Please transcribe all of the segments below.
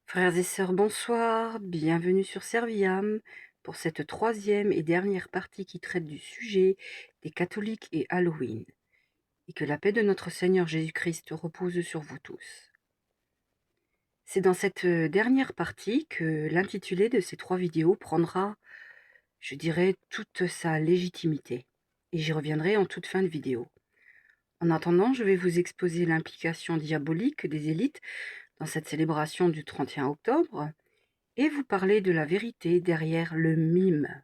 Frères et sœurs, bonsoir, bienvenue sur Serviam pour cette troisième et dernière partie qui traite du sujet des catholiques et Halloween. Et que la paix de notre Seigneur Jésus-Christ repose sur vous tous. C'est dans cette dernière partie que l'intitulé de ces 3 vidéos prendra, je dirais, toute sa légitimité. Et j'y reviendrai en toute fin de vidéo. En attendant, je vais vous exposer l'implication diabolique des élites dans cette célébration du 31 octobre, et vous parler de la vérité derrière le mime.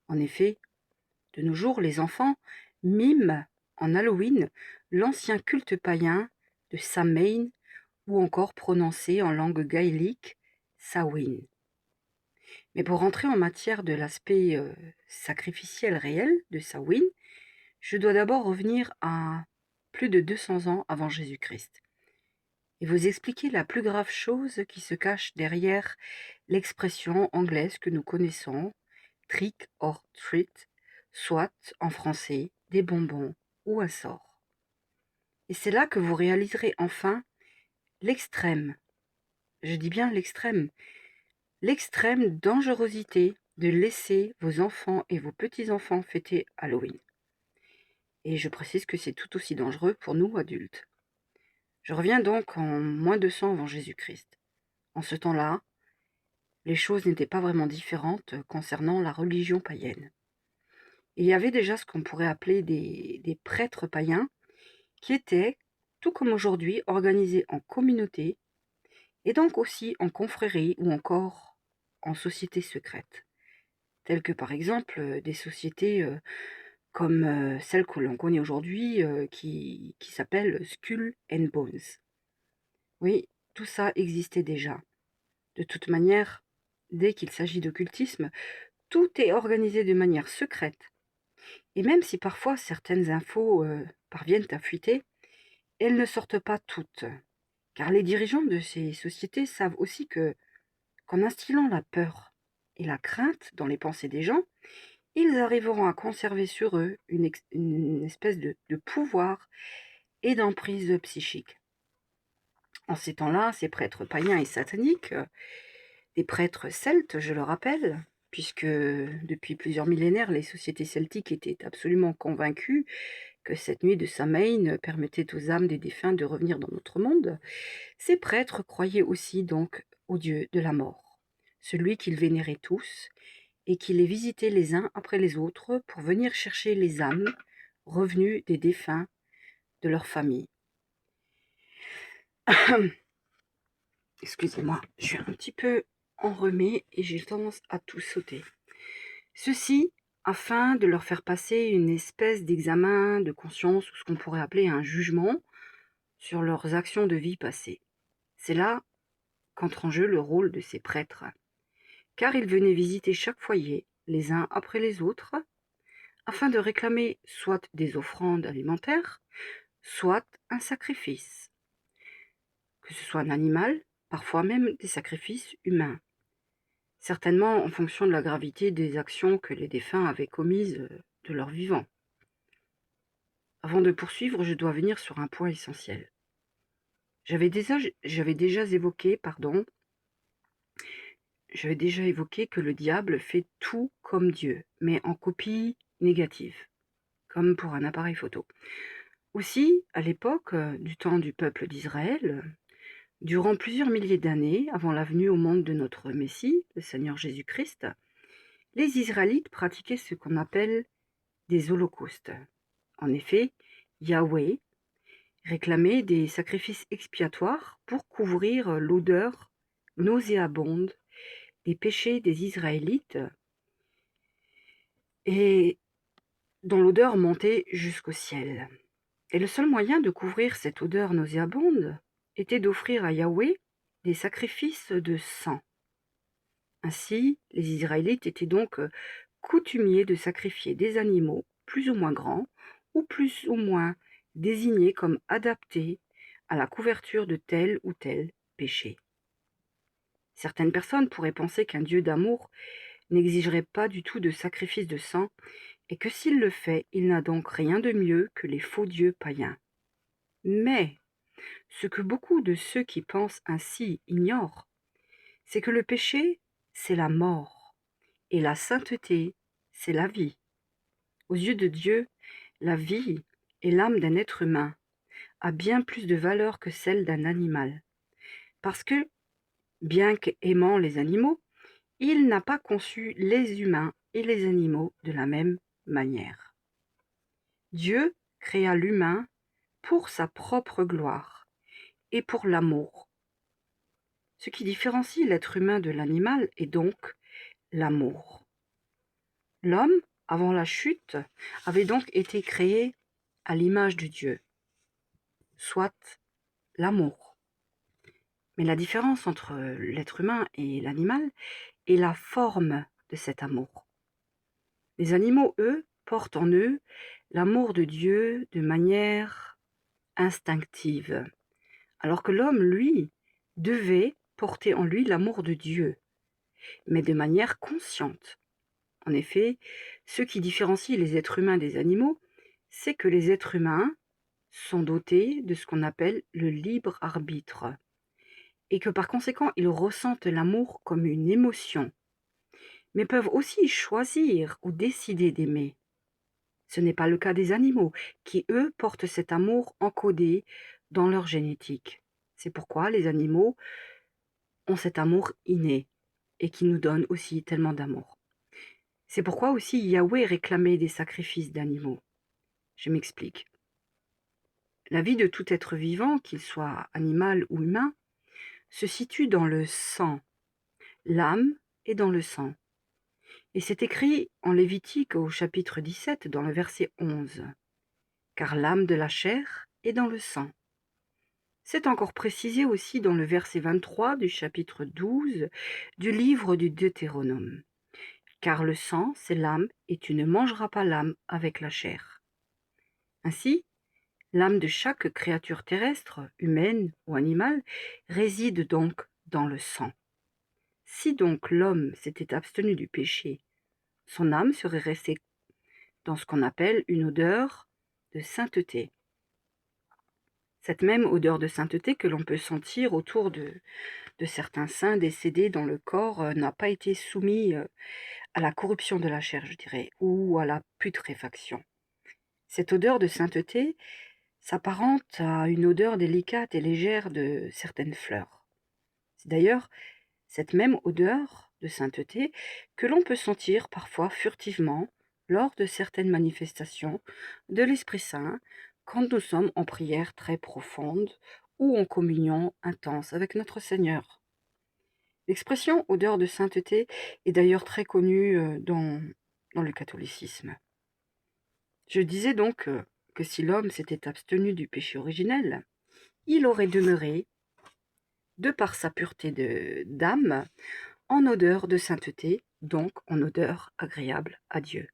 En effet, de nos jours, les enfants miment en Halloween l'ancien culte païen de Samhain, ou encore prononcé en langue gaélique Samhain. Mais pour rentrer en matière de l'aspect sacrificiel réel de Samhain, je dois d'abord revenir à plus de 200 ans avant Jésus-Christ et vous expliquer la plus grave chose qui se cache derrière l'expression anglaise que nous connaissons, trick or treat, soit en français des bonbons ou un sort. Et c'est là que vous réaliserez enfin l'extrême, je dis bien l'extrême dangerosité de laisser vos enfants et vos petits-enfants fêter Halloween. Et je précise que c'est tout aussi dangereux pour nous adultes. Je reviens donc en moins 200 avant Jésus-Christ. En ce temps-là, les choses n'étaient pas vraiment différentes concernant la religion païenne. Il y avait déjà ce qu'on pourrait appeler des prêtres païens qui étaient, tout comme aujourd'hui, organisés en communauté et donc aussi en confrérie ou encore en sociétés secrètes, telles que par exemple des sociétés comme celle que l'on connaît aujourd'hui qui s'appelle Skull and Bones. Oui, tout ça existait déjà. De toute manière, dès qu'il s'agit d'occultisme, tout est organisé de manière secrète. Et même si parfois certaines infos parviennent à fuiter, elles ne sortent pas toutes. Car les dirigeants de ces sociétés savent aussi qu'en instillant la peur et la crainte dans les pensées des gens, ils arriveront à conserver sur eux une espèce de pouvoir et d'emprise psychique. En ces temps-là, ces prêtres païens et sataniques, des prêtres celtes, je le rappelle, puisque depuis plusieurs millénaires, les sociétés celtiques étaient absolument convaincues que cette nuit de Samhain permettait aux âmes des défunts de revenir dans notre monde, ces prêtres croyaient aussi donc au dieu de la mort, celui qu'ils vénéraient tous, et qui les visitait les uns après les autres pour venir chercher les âmes revenues des défunts de leur famille. Excusez-moi, je suis un petit peu enrhumée et j'ai tendance à tout sauter. Ceci afin de leur faire passer une espèce d'examen de conscience ou ce qu'on pourrait appeler un jugement sur leurs actions de vie passées. C'est là qu'entre en jeu le rôle de ces prêtres, car ils venaient visiter chaque foyer, les uns après les autres, afin de réclamer soit des offrandes alimentaires, soit un sacrifice, que ce soit un animal, parfois même des sacrifices humains, certainement en fonction de la gravité des actions que les défunts avaient commises de leur vivant. Avant de poursuivre, je dois venir sur un point essentiel. J'avais déjà évoqué que le diable fait tout comme Dieu, mais en copie négative, comme pour un appareil photo. Aussi, à l'époque du temps du peuple d'Israël, durant plusieurs milliers d'années avant la venue au monde de notre Messie, le Seigneur Jésus-Christ, les Israélites pratiquaient ce qu'on appelle des holocaustes. En effet, Yahweh réclamait des sacrifices expiatoires pour couvrir l'odeur nauséabonde des péchés des Israélites et dont l'odeur montait jusqu'au ciel. Et le seul moyen de couvrir cette odeur nauséabonde était d'offrir à Yahweh des sacrifices de sang. Ainsi, les Israélites étaient donc coutumiers de sacrifier des animaux plus ou moins grands ou plus ou moins désignés comme adaptés à la couverture de tel ou tel péché. Certaines personnes pourraient penser qu'un Dieu d'amour n'exigerait pas du tout de sacrifice de sang et que s'il le fait, il n'a donc rien de mieux que les faux dieux païens. Mais ce que beaucoup de ceux qui pensent ainsi ignorent, c'est que le péché, c'est la mort, et la sainteté, c'est la vie. Aux yeux de Dieu, la vie et l'âme d'un être humain a bien plus de valeur que celle d'un animal, parce que, bien qu'aimant les animaux, il n'a pas conçu les humains et les animaux de la même manière. Dieu créa l'humain pour sa propre gloire et pour l'amour. Ce qui différencie l'être humain de l'animal est donc l'amour. L'homme, avant la chute, avait donc été créé à l'image de Dieu, soit l'amour. Mais la différence entre l'être humain et l'animal est la forme de cet amour. Les animaux, eux, portent en eux l'amour de Dieu de manière instinctive, alors que l'homme, lui, devait porter en lui l'amour de Dieu, mais de manière consciente. En effet, ce qui différencie les êtres humains des animaux, c'est que les êtres humains sont dotés de ce qu'on appelle le libre arbitre, et que par conséquent, ils ressentent l'amour comme une émotion, mais peuvent aussi choisir ou décider d'aimer. Ce n'est pas le cas des animaux, qui eux portent cet amour encodé dans leur génétique. C'est pourquoi les animaux ont cet amour inné, et qui nous donne aussi tellement d'amour. C'est pourquoi aussi Yahweh réclamait des sacrifices d'animaux. Je m'explique. La vie de tout être vivant, qu'il soit animal ou humain, se situe dans le sang. L'âme est dans le sang. Et c'est écrit en Lévitique au chapitre 17, dans le verset 11. Car l'âme de la chair est dans le sang. C'est encore précisé aussi dans le verset 23 du chapitre 12 du livre du Deutéronome. Car le sang, c'est l'âme, et tu ne mangeras pas l'âme avec la chair. Ainsi, l'âme de chaque créature terrestre, humaine ou animale, réside donc dans le sang. Si donc l'homme s'était abstenu du péché, son âme serait restée dans ce qu'on appelle une odeur de sainteté. Cette même odeur de sainteté que l'on peut sentir autour de certains saints décédés dont le corps n'a pas été soumis à la corruption de la chair, je dirais, ou à la putréfaction. Cette odeur de sainteté s'apparente à une odeur délicate et légère de certaines fleurs. C'est d'ailleurs cette même odeur de sainteté que l'on peut sentir parfois furtivement lors de certaines manifestations de l'Esprit Saint quand nous sommes en prière très profonde ou en communion intense avec notre Seigneur. L'expression odeur de sainteté est d'ailleurs très connue dans le catholicisme. Je disais donc que si l'homme s'était abstenu du péché originel, il aurait demeuré, de par sa pureté d'âme, en odeur de sainteté, donc en odeur agréable à Dieu.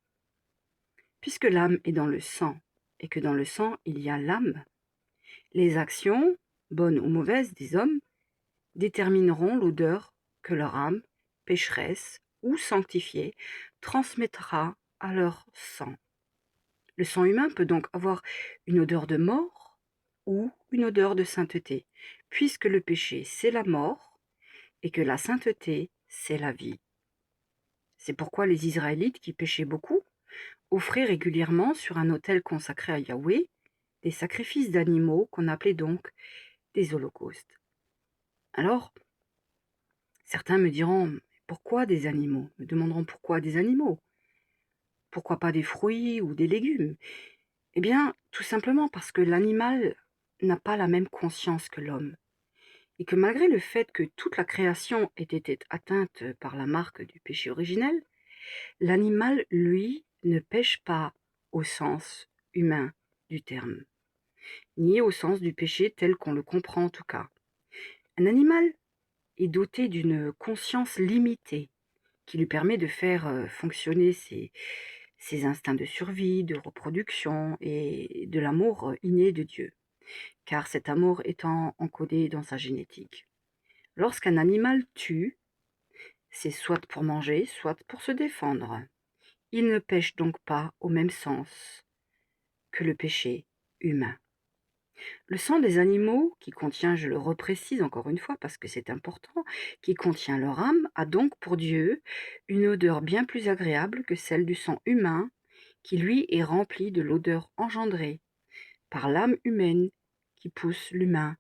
Puisque l'âme est dans le sang, et que dans le sang il y a l'âme, les actions, bonnes ou mauvaises, des hommes détermineront l'odeur que leur âme, pécheresse ou sanctifiée, transmettra à leur sang. Le sang humain peut donc avoir une odeur de mort ou une odeur de sainteté, puisque le péché, c'est la mort, et que la sainteté, c'est la vie. C'est pourquoi les Israélites, qui péchaient beaucoup, offraient régulièrement sur un autel consacré à Yahweh des sacrifices d'animaux qu'on appelait donc des holocaustes. Alors, certains me diront, pourquoi des animaux? Me demanderont pourquoi des animaux? Pourquoi pas des fruits ou des légumes? Eh bien, tout simplement parce que l'animal n'a pas la même conscience que l'homme, et que malgré le fait que toute la création ait été atteinte par la marque du péché originel, l'animal, lui, ne pêche pas au sens humain du terme, ni au sens du péché tel qu'on le comprend en tout cas. Un animal est doté d'une conscience limitée qui lui permet de faire fonctionner ses instincts de survie, de reproduction et de l'amour inné de Dieu, car cet amour étant encodé dans sa génétique. Lorsqu'un animal tue, c'est soit pour manger, soit pour se défendre. Il ne pêche donc pas au même sens que le péché humain. Le sang des animaux, qui contient, je le reprécise encore une fois parce que c'est important, qui contient leur âme, a donc pour Dieu une odeur bien plus agréable que celle du sang humain, qui lui est rempli de l'odeur engendrée par l'âme humaine qui pousse l'humain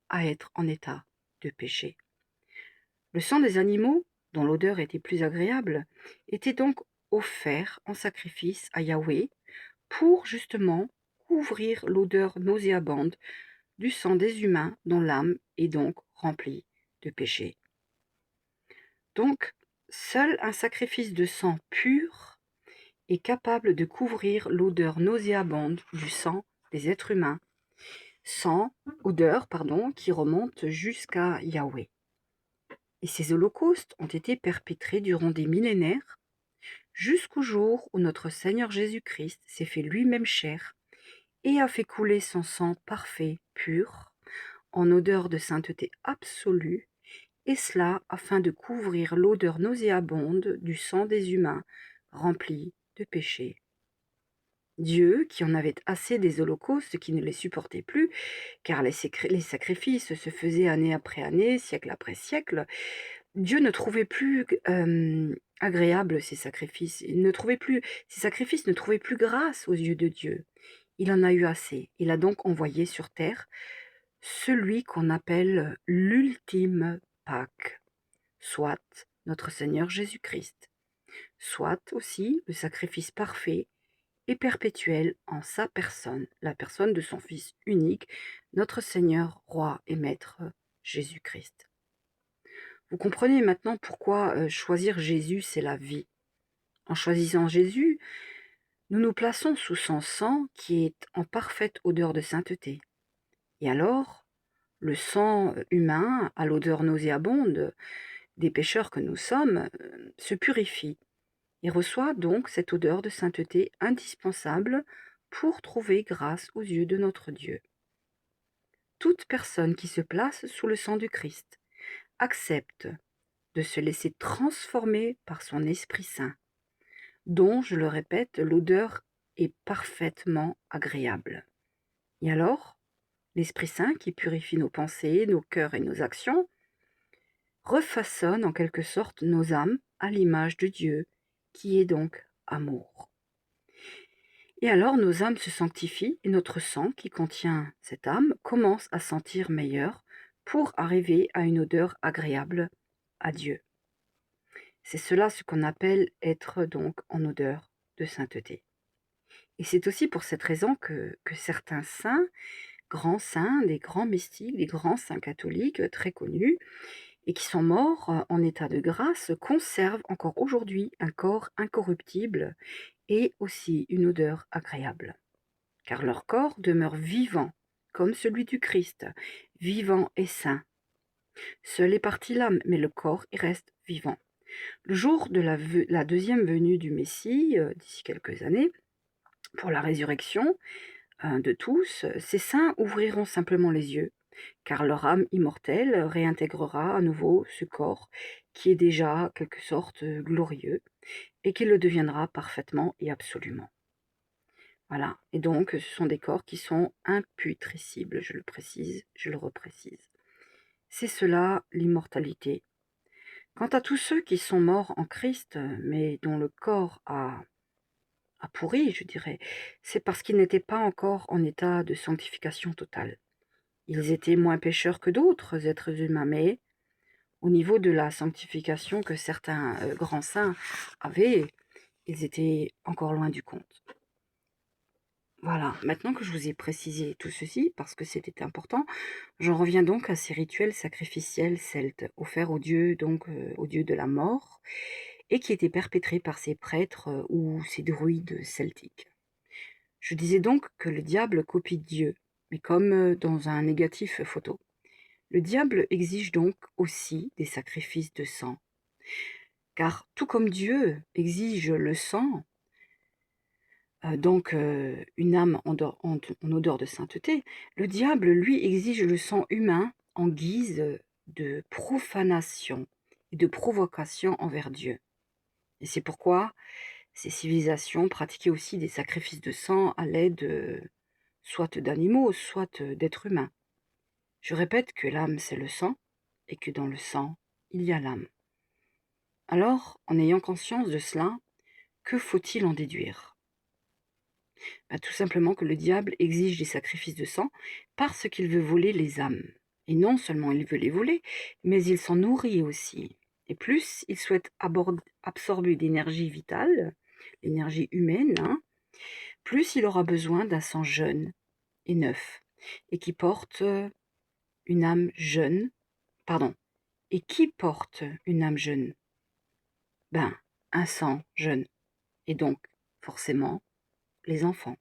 à être en état de péché. Le sang des animaux, dont l'odeur était plus agréable, était donc offert en sacrifice à Yahweh pour justement couvrir l'odeur nauséabonde du sang des humains dont l'âme est donc remplie de péché. Donc, seul un sacrifice de sang pur est capable de couvrir l'odeur nauséabonde du sang des êtres humains, odeur qui remonte jusqu'à Yahweh. Et ces holocaustes ont été perpétrés durant des millénaires, jusqu'au jour où notre Seigneur Jésus-Christ s'est fait lui-même chair et a fait couler son sang parfait, pur, en odeur de sainteté absolue, et cela afin de couvrir l'odeur nauséabonde du sang des humains remplis de péché. Dieu, qui en avait assez des holocaustes, qui ne les supportait plus, car les sacrifices se faisaient année après année, siècle après siècle, Dieu ne trouvait plus agréable ces sacrifices. Ces sacrifices ne trouvaient plus grâce aux yeux de Dieu. Il en a eu assez. Il a donc envoyé sur terre celui qu'on appelle l'ultime Pâque, soit notre Seigneur Jésus-Christ, soit aussi le sacrifice parfait et perpétuel en sa personne, la personne de son Fils unique, notre Seigneur, Roi et Maître Jésus-Christ. Vous comprenez maintenant pourquoi choisir Jésus, c'est la vie. En choisissant Jésus, nous nous plaçons sous son sang qui est en parfaite odeur de sainteté. Et alors, le sang humain, à l'odeur nauséabonde des pécheurs que nous sommes, se purifie et reçoit donc cette odeur de sainteté indispensable pour trouver grâce aux yeux de notre Dieu. Toute personne qui se place sous le sang du Christ accepte de se laisser transformer par son Esprit Saint, dont, je le répète, l'odeur est parfaitement agréable. Et alors, l'Esprit Saint, qui purifie nos pensées, nos cœurs et nos actions, refaçonne en quelque sorte nos âmes à l'image de Dieu, qui est donc amour. Et alors nos âmes se sanctifient et notre sang, qui contient cette âme, commence à sentir meilleur pour arriver à une odeur agréable à Dieu. C'est cela ce qu'on appelle être donc en odeur de sainteté. Et c'est aussi pour cette raison que certains saints, des grands mystiques, des grands saints catholiques très connus, et qui sont morts en état de grâce, conservent encore aujourd'hui un corps incorruptible et aussi une odeur agréable. Car leur corps demeure vivant, comme celui du Christ, vivant et saint. Seule est partie l'âme, mais le corps y reste vivant. Le jour de la deuxième venue du Messie, d'ici quelques années, pour la résurrection de tous, ces saints ouvriront simplement les yeux, car leur âme immortelle réintégrera à nouveau ce corps qui est déjà, en quelque sorte, glorieux, et qui le deviendra parfaitement et absolument. Voilà, et donc ce sont des corps qui sont imputrescibles, je le précise, je le reprécise. C'est cela l'immortalité. Quant à tous ceux qui sont morts en Christ, mais dont le corps a pourri, je dirais, c'est parce qu'ils n'étaient pas encore en état de sanctification totale. Ils étaient moins pécheurs que d'autres êtres humains, mais au niveau de la sanctification que certains grands saints avaient, ils étaient encore loin du compte. Voilà, maintenant que je vous ai précisé tout ceci, parce que c'était important, j'en reviens donc à ces rituels sacrificiels celtes, offerts aux dieux, donc aux dieux de la mort, et qui étaient perpétrés par ces prêtres ou ces druides celtiques. Je disais donc que le diable copie Dieu, mais comme dans un négatif photo. Le diable exige donc aussi des sacrifices de sang, car tout comme Dieu exige le sang, donc une âme en odeur de sainteté, le diable, lui, exige le sang humain en guise de profanation et de provocation envers Dieu. Et c'est pourquoi ces civilisations pratiquaient aussi des sacrifices de sang à l'aide soit d'animaux, soit d'êtres humains. Je répète que l'âme c'est le sang, et que dans le sang, il y a l'âme. Alors, en ayant conscience de cela, que faut-il en déduire? Tout simplement que le diable exige des sacrifices de sang parce qu'il veut voler les âmes. Et non seulement il veut les voler, mais il s'en nourrit aussi. Et plus il souhaite absorber d'énergie vitale, l'énergie humaine, plus il aura besoin d'un sang jeune et neuf, et qui porte une âme jeune, pardon, et qui porte une âme jeune? Un sang jeune, et donc forcément les enfants.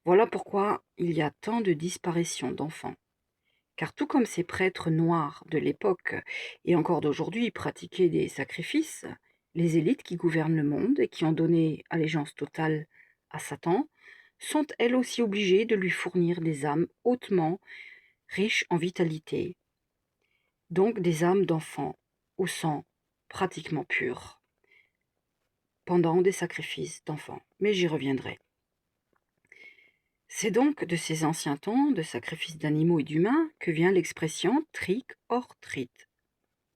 Voilà pourquoi il y a tant de disparitions d'enfants. Car tout comme ces prêtres noirs de l'époque et encore d'aujourd'hui pratiquaient des sacrifices, les élites qui gouvernent le monde et qui ont donné allégeance totale à Satan sont elles aussi obligées de lui fournir des âmes hautement riches en vitalité, donc des âmes d'enfants au sang pratiquement pur, pendant des sacrifices d'enfants. Mais j'y reviendrai. C'est donc de ces anciens temps de sacrifices d'animaux et d'humains que vient l'expression trick or treat.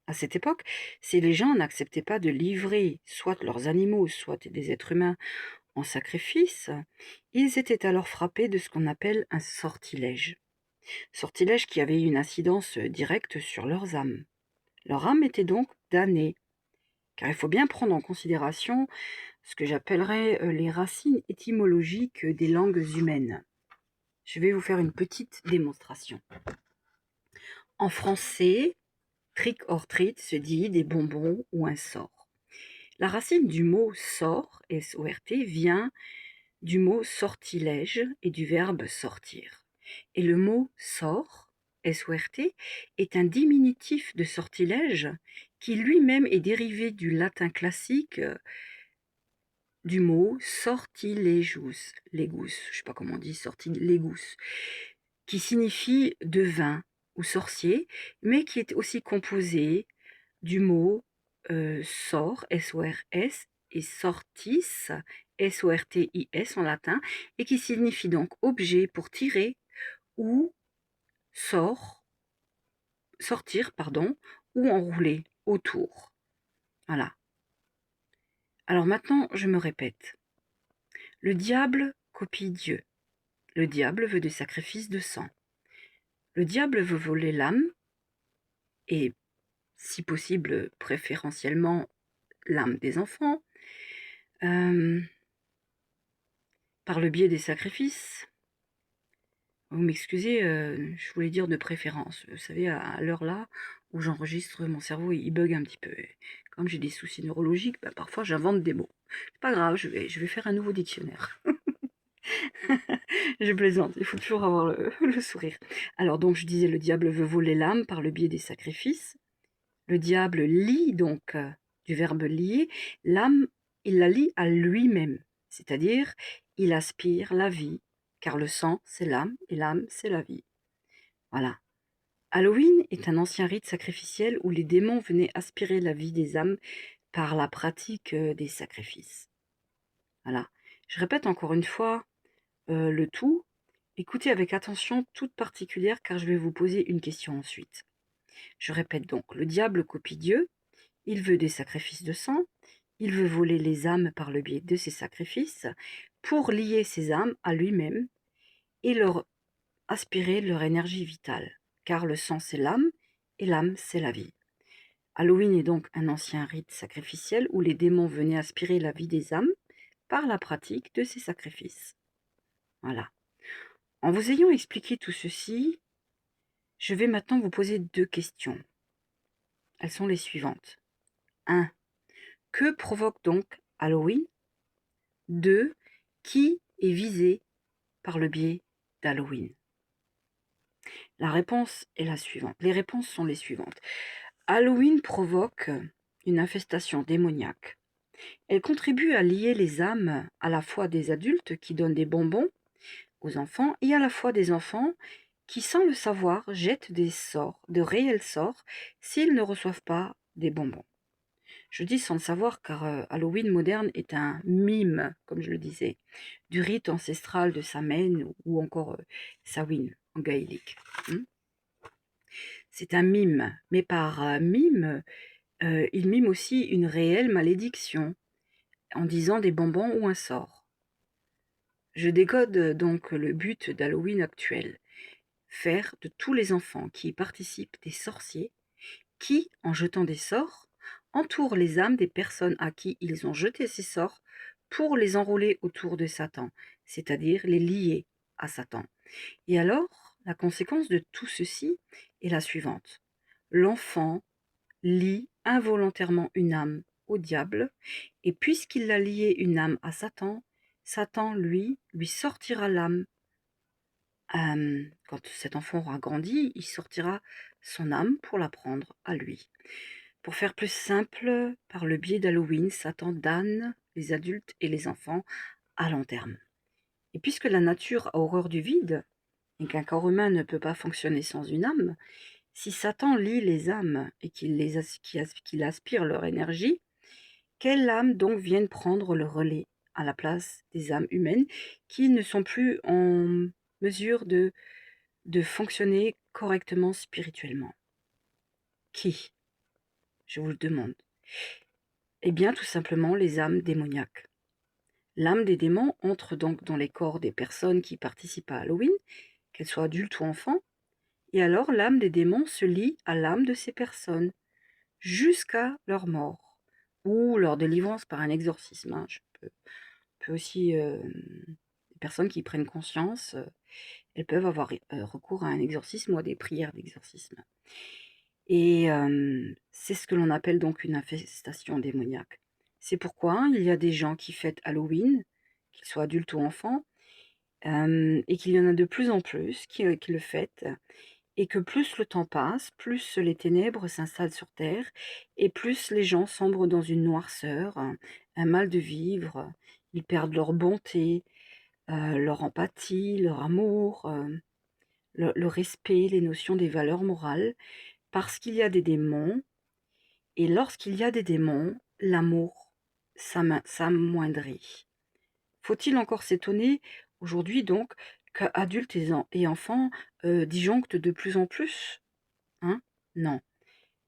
À cette époque, si les gens n'acceptaient pas de livrer soit leurs animaux, soit des êtres humains en sacrifice, ils étaient alors frappés de ce qu'on appelle un sortilège. Sortilège qui avait une incidence directe sur leurs âmes. Leur âme était donc damnée, car il faut bien prendre en considération ce que j'appellerais les racines étymologiques des langues humaines. Je vais vous faire une petite démonstration. En français, trick or treat se dit des bonbons ou un sort. La racine du mot sort, S-O-R-T, vient du mot sortilège et du verbe sortir. Et le mot sort, S-O-R-T, est un diminutif de sortilège qui lui-même est dérivé du latin classique du mot sortilegus, legus, je ne sais pas comment on dit, sortilegus, qui signifie devin ou sorcier, mais qui est aussi composé du mot sort, S-O-R-S, et sortis, S-O-R-T-I-S en latin, et qui signifie donc objet pour tirer ou sortir, ou enrouler autour. Voilà. Alors maintenant, je me répète. Le diable copie Dieu. Le diable veut des sacrifices de sang. Le diable veut voler l'âme, et si possible, préférentiellement l'âme des enfants, par le biais des sacrifices. Vous m'excusez, je voulais dire de préférence. Vous savez, à l'heure là où j'enregistre, mon cerveau il bug un petit peu. Comme j'ai des soucis neurologiques, parfois j'invente des mots. C'est pas grave, je vais faire un nouveau dictionnaire. Je plaisante, il faut toujours avoir le sourire. Alors donc je disais, le diable veut voler l'âme par le biais des sacrifices. Le diable lie donc, du verbe lier, l'âme, il la lie à lui-même. C'est-à-dire, il aspire la vie, car le sang, c'est l'âme, et l'âme, c'est la vie. Voilà. Halloween est un ancien rite sacrificiel où les démons venaient aspirer la vie des âmes par la pratique des sacrifices. Voilà. Je répète encore une fois le tout. Écoutez avec attention toute particulière car je vais vous poser une question ensuite. Je répète donc, le diable copie Dieu, il veut des sacrifices de sang, il veut voler les âmes par le biais de ces sacrifices pour lier ces âmes à lui-même et leur aspirer leur énergie vitale, car le sang c'est l'âme et l'âme c'est la vie. Halloween est donc un ancien rite sacrificiel où les démons venaient aspirer la vie des âmes par la pratique de ces sacrifices. Voilà. En vous ayant expliqué tout ceci, je vais maintenant vous poser 2 questions. Elles sont les suivantes. 1. Que provoque donc Halloween? 2. Qui est visé par le biais d'Halloween? La réponse est la suivante. Les réponses sont les suivantes. Halloween provoque une infestation démoniaque. Elle contribue à lier les âmes à la fois des adultes qui donnent des bonbons aux enfants et à la fois des enfants qui, sans le savoir, jettent des sorts, de réels sorts, s'ils ne reçoivent pas des bonbons. Je dis sans le savoir car Halloween moderne est un mime, comme je le disais, du rite ancestral de Samhain ou encore Samhain en gaélique. Hmm. C'est un mime, mais par mime, il mime aussi une réelle malédiction en disant des bonbons ou un sort. Je décode donc le but d'Halloween actuel, faire de tous les enfants qui y participent des sorciers qui, en jetant des sorts, entourent les âmes des personnes à qui ils ont jeté ces sorts pour les enrouler autour de Satan, c'est-à-dire les lier à Satan. Et alors, la conséquence de tout ceci est la suivante. L'enfant lie involontairement une âme au diable, et puisqu'il a lié une âme à Satan, Satan, lui sortira l'âme. Quand cet enfant aura grandi, il sortira son âme pour la prendre à lui. Pour faire plus simple, par le biais d'Halloween, Satan damne les adultes et les enfants à long terme. Et puisque la nature a horreur du vide, et qu'un corps humain ne peut pas fonctionner sans une âme, si Satan lie les âmes et qu'il aspire leur énergie, quelle âme donc vienne prendre le relais à la place des âmes humaines qui ne sont plus en mesure de fonctionner correctement spirituellement? Qui? Je vous le demande. Eh bien, tout simplement les âmes démoniaques. L'âme des démons entre donc dans les corps des personnes qui participent à Halloween, qu'elles soient adultes ou enfants, et alors l'âme des démons se lie à l'âme de ces personnes, jusqu'à leur mort, ou leur délivrance par un exorcisme. Hein. Je peux aussi, les personnes qui prennent conscience, elles peuvent avoir recours à un exorcisme ou à des prières d'exorcisme. Et c'est ce que l'on appelle donc une infestation démoniaque. C'est pourquoi il y a des gens qui fêtent Halloween, qu'ils soient adultes ou enfants, et qu'il y en a de plus en plus qui le fêtent, et que plus le temps passe, plus les ténèbres s'installent sur terre, et plus les gens sombrent dans une noirceur, un mal de vivre, ils perdent leur bonté, leur empathie, leur amour, le respect, les notions des valeurs morales, parce qu'il y a des démons, et lorsqu'il y a des démons, l'amour s'amoindrit. Faut-il encore s'étonner aujourd'hui donc qu'adultes et enfants disjonctent de plus en plus? Hein? Non.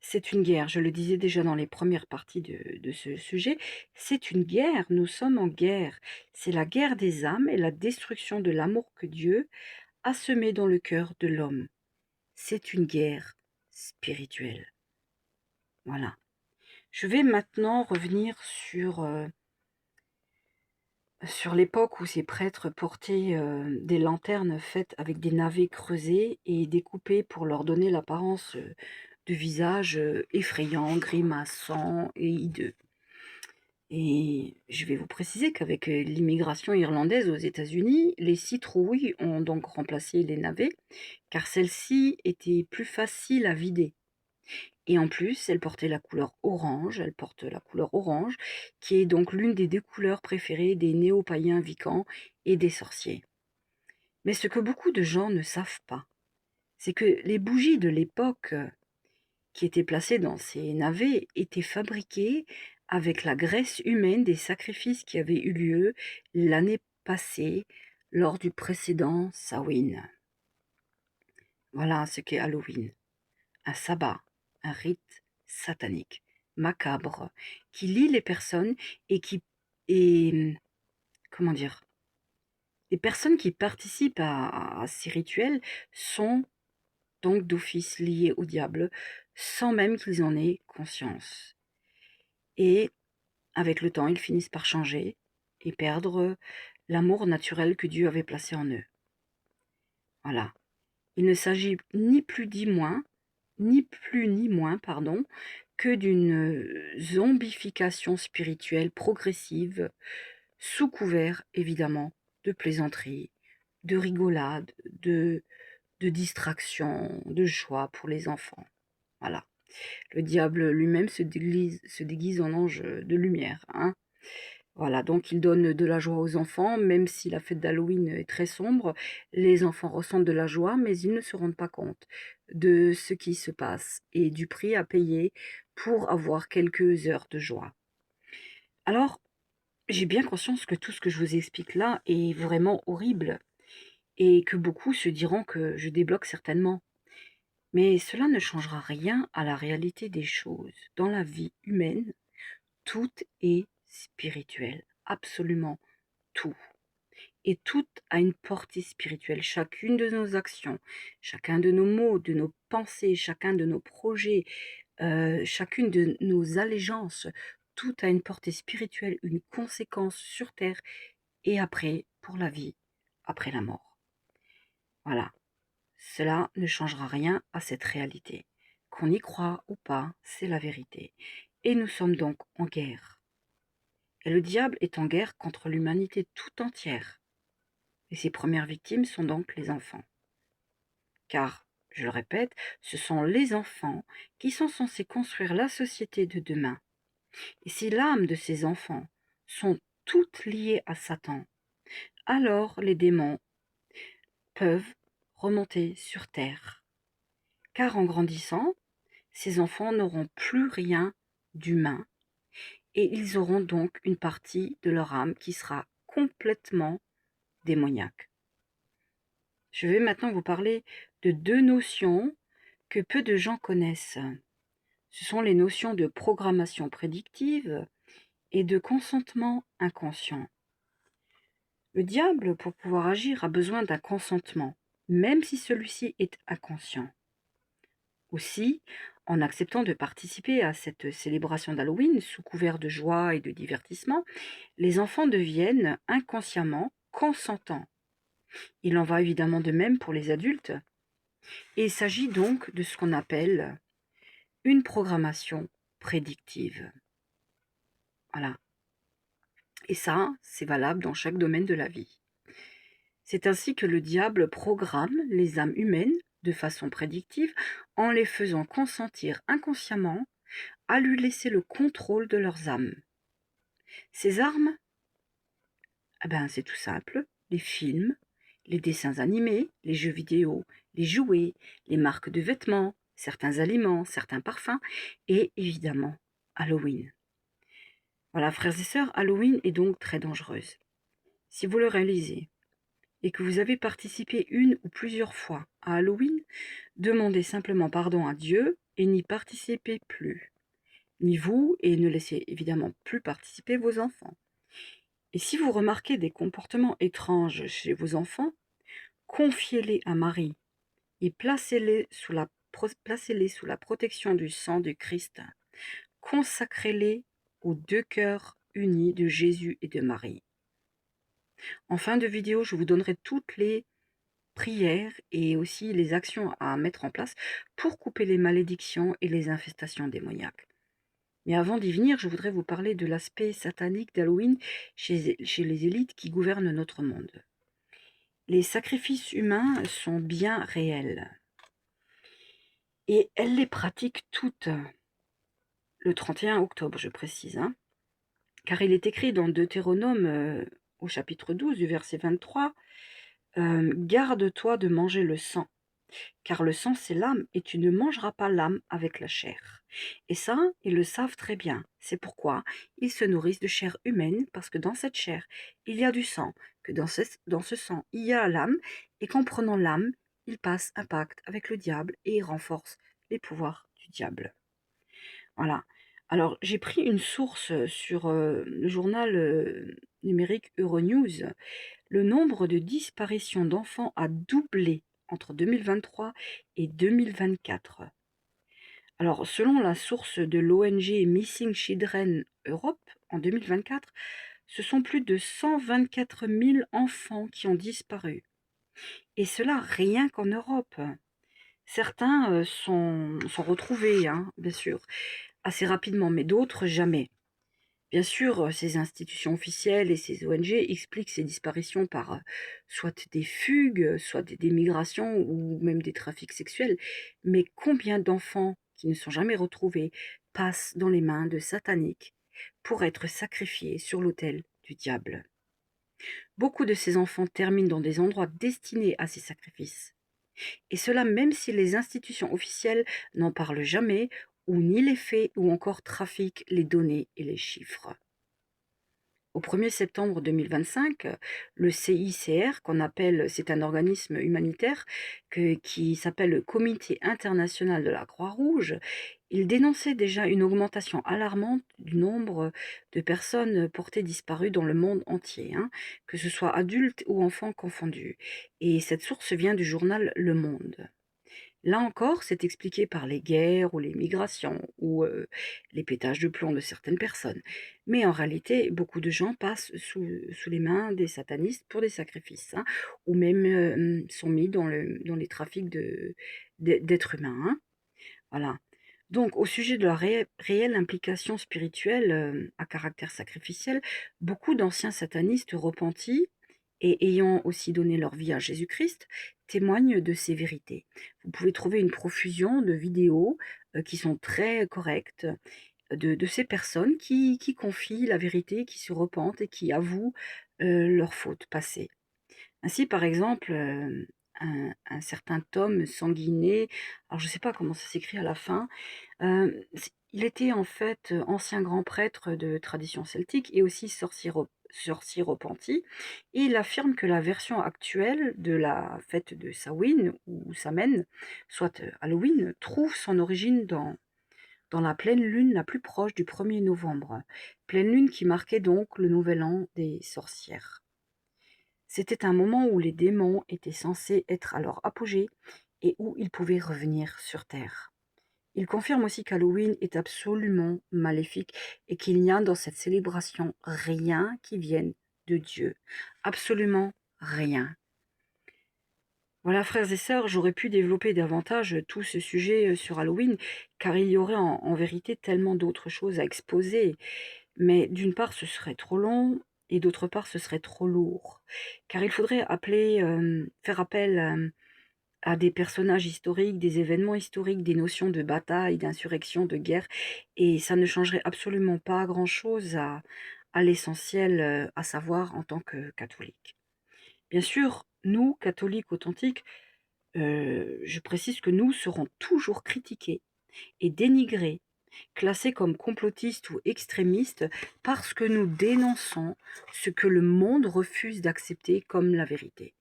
C'est une guerre, je le disais déjà dans les premières parties de ce sujet, c'est une guerre, nous sommes en guerre. C'est la guerre des âmes et la destruction de l'amour que Dieu a semé dans le cœur de l'homme. C'est une guerre spirituelle. Voilà. Je vais maintenant revenir sur l'époque où ces prêtres portaient des lanternes faites avec des navets creusés et découpés pour leur donner l'apparence de visages effrayants, grimaçants et hideux. Et je vais vous préciser qu'avec l'immigration irlandaise aux États-Unis, les citrouilles ont donc remplacé les navets, car celles-ci étaient plus faciles à vider. Et en plus, elle portait la couleur orange, elle porte la couleur orange, qui est donc l'une des deux couleurs préférées des néo-païens vicans et des sorciers. Mais ce que beaucoup de gens ne savent pas, c'est que les bougies de l'époque qui étaient placées dans ces navets étaient fabriquées avec la graisse humaine des sacrifices qui avaient eu lieu l'année passée lors du précédent Samhain. Voilà ce qu'est Halloween. Un sabbat, un rite satanique, macabre, qui lie les personnes et comment dire, les personnes qui participent à ces rituels sont donc d'office liées au diable, sans même qu'ils en aient conscience. Et avec le temps, ils finissent par changer et perdre l'amour naturel que Dieu avait placé en eux. Voilà. Il ne s'agit ni plus ni moins, que d'une zombification spirituelle progressive, sous couvert, évidemment, de plaisanterie, de rigolade, de distraction, de joie pour les enfants. Voilà. Le diable lui-même se déguise en ange de lumière. Hein. Voilà, donc il donne de la joie aux enfants, même si la fête d'Halloween est très sombre, les enfants ressentent de la joie, mais ils ne se rendent pas compte de ce qui se passe et du prix à payer pour avoir quelques heures de joie. Alors, j'ai bien conscience que tout ce que je vous explique là est vraiment horrible et que beaucoup se diront que je débloque certainement. Mais cela ne changera rien à la réalité des choses. Dans la vie humaine, tout est spirituel, absolument tout. Et tout a une portée spirituelle. Chacune de nos actions, chacun de nos mots, de nos pensées, chacun de nos projets, chacune de nos allégeances, tout a une portée spirituelle, une conséquence sur terre et après, pour la vie, après la mort. Voilà. Cela ne changera rien à cette réalité. Qu'on y croit ou pas, c'est la vérité. Et nous sommes donc en guerre. Et le diable est en guerre contre l'humanité tout entière. Et ses premières victimes sont donc les enfants. Car, je le répète, ce sont les enfants qui sont censés construire la société de demain. Et si l'âme de ces enfants sont toutes liées à Satan, alors les démons peuvent remonter sur terre. Car en grandissant, ces enfants n'auront plus rien d'humain et ils auront donc une partie de leur âme qui sera complètement démoniaque. Je vais maintenant vous parler de deux notions que peu de gens connaissent. Ce sont les notions de programmation prédictive et de consentement inconscient. Le diable, pour pouvoir agir, a besoin d'un consentement, même si celui-ci est inconscient. Aussi, en acceptant de participer à cette célébration d'Halloween sous couvert de joie et de divertissement, les enfants deviennent inconsciemment consentants. Il en va évidemment de même pour les adultes. Et il s'agit donc de ce qu'on appelle une programmation prédictive. Voilà. Et ça, c'est valable dans chaque domaine de la vie. C'est ainsi que le diable programme les âmes humaines de façon prédictive en les faisant consentir inconsciemment à lui laisser le contrôle de leurs âmes. Ces armes, c'est tout simple, les films, les dessins animés, les jeux vidéo, les jouets, les marques de vêtements, certains aliments, certains parfums et évidemment Halloween. Voilà, frères et sœurs, Halloween est donc très dangereuse. Si vous le réalisez et que vous avez participé une ou plusieurs fois à Halloween, demandez simplement pardon à Dieu et n'y participez plus. Ni vous, et ne laissez évidemment plus participer vos enfants. Et si vous remarquez des comportements étranges chez vos enfants, confiez-les à Marie et placez-les sous la protection du sang du Christ. Consacrez-les aux deux cœurs unis de Jésus et de Marie. En fin de vidéo, je vous donnerai toutes les prières et aussi les actions à mettre en place pour couper les malédictions et les infestations démoniaques. Mais avant d'y venir, je voudrais vous parler de l'aspect satanique d'Halloween chez les élites qui gouvernent notre monde. Les sacrifices humains sont bien réels. Et elles les pratiquent toutes. Le 31 octobre, je précise. Car il est écrit dans Deutéronome, au chapitre 12, du verset 23, garde-toi de manger le sang. Car le sang, c'est l'âme, et tu ne mangeras pas l'âme avec la chair. Et ça, ils le savent très bien. C'est pourquoi ils se nourrissent de chair humaine, parce que dans cette chair, il y a du sang, que dans ce sang, il y a l'âme, et qu'en prenant l'âme, ils passent un pacte avec le diable et ils renforcent les pouvoirs du diable. Voilà. Alors, j'ai pris une source sur le journal numérique Euronews. Le nombre de disparitions d'enfants a doublé entre 2023 et 2024. Alors, selon la source de l'ONG Missing Children Europe, en 2024, ce sont plus de 124 000 enfants qui ont disparu. Et cela rien qu'en Europe. Certains sont retrouvés, bien sûr, assez rapidement, mais d'autres jamais. Bien sûr, ces institutions officielles et ces ONG expliquent ces disparitions par soit des fugues, soit des migrations ou même des trafics sexuels. Mais combien d'enfants qui ne sont jamais retrouvés passent dans les mains de sataniques pour être sacrifiés sur l'autel du diable? Beaucoup de ces enfants terminent dans des endroits destinés à ces sacrifices. Et cela même si les institutions officielles n'en parlent jamais, ou ni les faits, ou encore trafiquent les données et les chiffres. Au 1er septembre 2025, le CICR, c'est un organisme humanitaire qui s'appelle le Comité international de la Croix-Rouge, il dénonçait déjà une augmentation alarmante du nombre de personnes portées disparues dans le monde entier, hein, que ce soit adultes ou enfants confondus. Et cette source vient du journal Le Monde. Là encore, c'est expliqué par les guerres ou les migrations ou les pétages de plomb de certaines personnes. Mais en réalité, beaucoup de gens passent sous les mains des satanistes pour des sacrifices, hein, ou même sont mis dans les trafics d'êtres humains, hein. Voilà. Donc, au sujet de la réelle implication spirituelle à caractère sacrificiel, beaucoup d'anciens satanistes repentis et ayant aussi donné leur vie à Jésus-Christ témoignent de ces vérités. Vous pouvez trouver une profusion de vidéos qui sont très correctes de ces personnes qui confient la vérité, qui se repentent et qui avouent leurs fautes passées. Ainsi, par exemple, un certain Tom Sanguinet, alors je ne sais pas comment ça s'écrit à la fin, il était en fait ancien grand prêtre de tradition celtique et aussi sorcier repenti. Et il affirme que la version actuelle de la fête de Samhain, ou Samhain, soit Halloween, trouve son origine dans la pleine lune la plus proche du 1er novembre. Pleine lune qui marquait donc le nouvel an des sorcières. C'était un moment où les démons étaient censés être à leur apogée et où ils pouvaient revenir sur Terre. Il confirme aussi qu'Halloween est absolument maléfique et qu'il n'y a dans cette célébration rien qui vienne de Dieu. Absolument rien. Voilà, frères et sœurs, j'aurais pu développer davantage tout ce sujet sur Halloween, car il y aurait en vérité tellement d'autres choses à exposer. Mais d'une part, ce serait trop long, et d'autre part, ce serait trop lourd. Car il faudrait faire appel à des personnages historiques, des événements historiques, des notions de bataille, d'insurrection, de guerre, et ça ne changerait absolument pas grand-chose à l'essentiel, à savoir en tant que catholique. Bien sûr, nous, catholiques authentiques, je précise que nous serons toujours critiqués et dénigrés, classés comme complotistes ou extrémistes parce que nous dénonçons ce que le monde refuse d'accepter comme la vérité.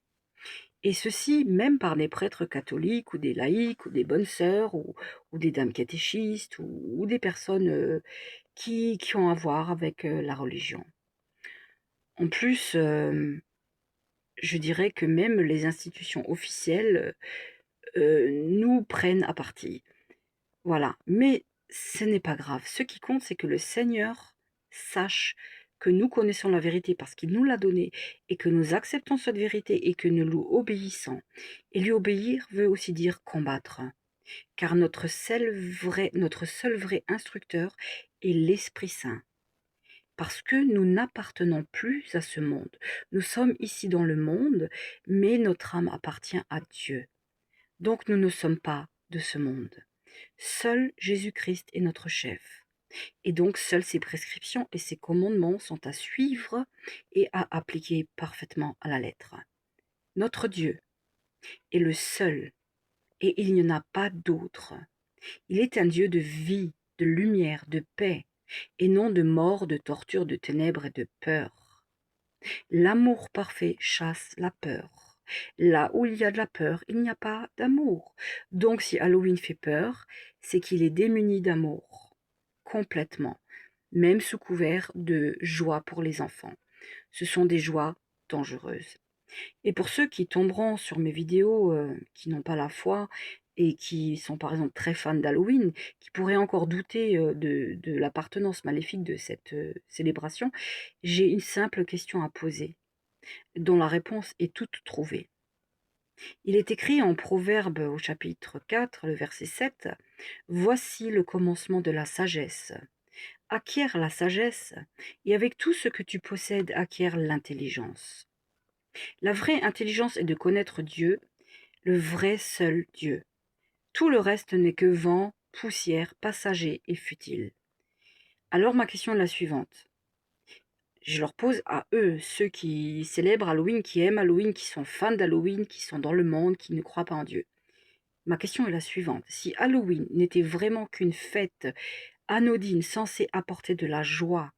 Et ceci même par des prêtres catholiques ou des laïcs ou des bonnes sœurs ou des dames catéchistes ou des personnes qui ont à voir avec la religion. En plus, je dirais que même les institutions officielles nous prennent à partie. Voilà, mais ce n'est pas grave. Ce qui compte, c'est que le Seigneur sache que nous connaissons la vérité parce qu'il nous l'a donnée et que nous acceptons cette vérité et que nous lui obéissons. Et lui obéir veut aussi dire combattre, car notre seul vrai instructeur est l'Esprit Saint. Parce que nous n'appartenons plus à ce monde. Nous sommes ici dans le monde, mais notre âme appartient à Dieu. Donc nous ne sommes pas de ce monde. Seul Jésus-Christ est notre chef. Et donc seules ses prescriptions et ses commandements sont à suivre et à appliquer parfaitement à la lettre. Notre Dieu est le seul et il n'y en a pas d'autre. Il est un Dieu de vie, de lumière, de paix et non de mort, de torture, de ténèbres et de peur. L'amour parfait chasse la peur. Là où il y a de la peur, il n'y a pas d'amour. Donc si Halloween fait peur, c'est qu'il est démuni d'amour, complètement, même sous couvert de joie pour les enfants. Ce sont des joies dangereuses. Et pour ceux qui tomberont sur mes vidéos, qui n'ont pas la foi et qui sont par exemple très fans d'Halloween, qui pourraient encore douter de l'appartenance maléfique de cette célébration, j'ai une simple question à poser, dont la réponse est toute trouvée. Il est écrit en Proverbe au chapitre 4, le verset 7, « Voici le commencement de la sagesse. Acquiert la sagesse, et avec tout ce que tu possèdes, acquiert l'intelligence. » La vraie intelligence est de connaître Dieu, le vrai seul Dieu. Tout le reste n'est que vent, poussière, passager et futile. Alors ma question est la suivante. Je leur pose à eux, ceux qui célèbrent Halloween, qui aiment Halloween, qui sont fans d'Halloween, qui sont dans le monde, qui ne croient pas en Dieu. Ma question est la suivante. Si Halloween n'était vraiment qu'une fête anodine censée apporter de la joie,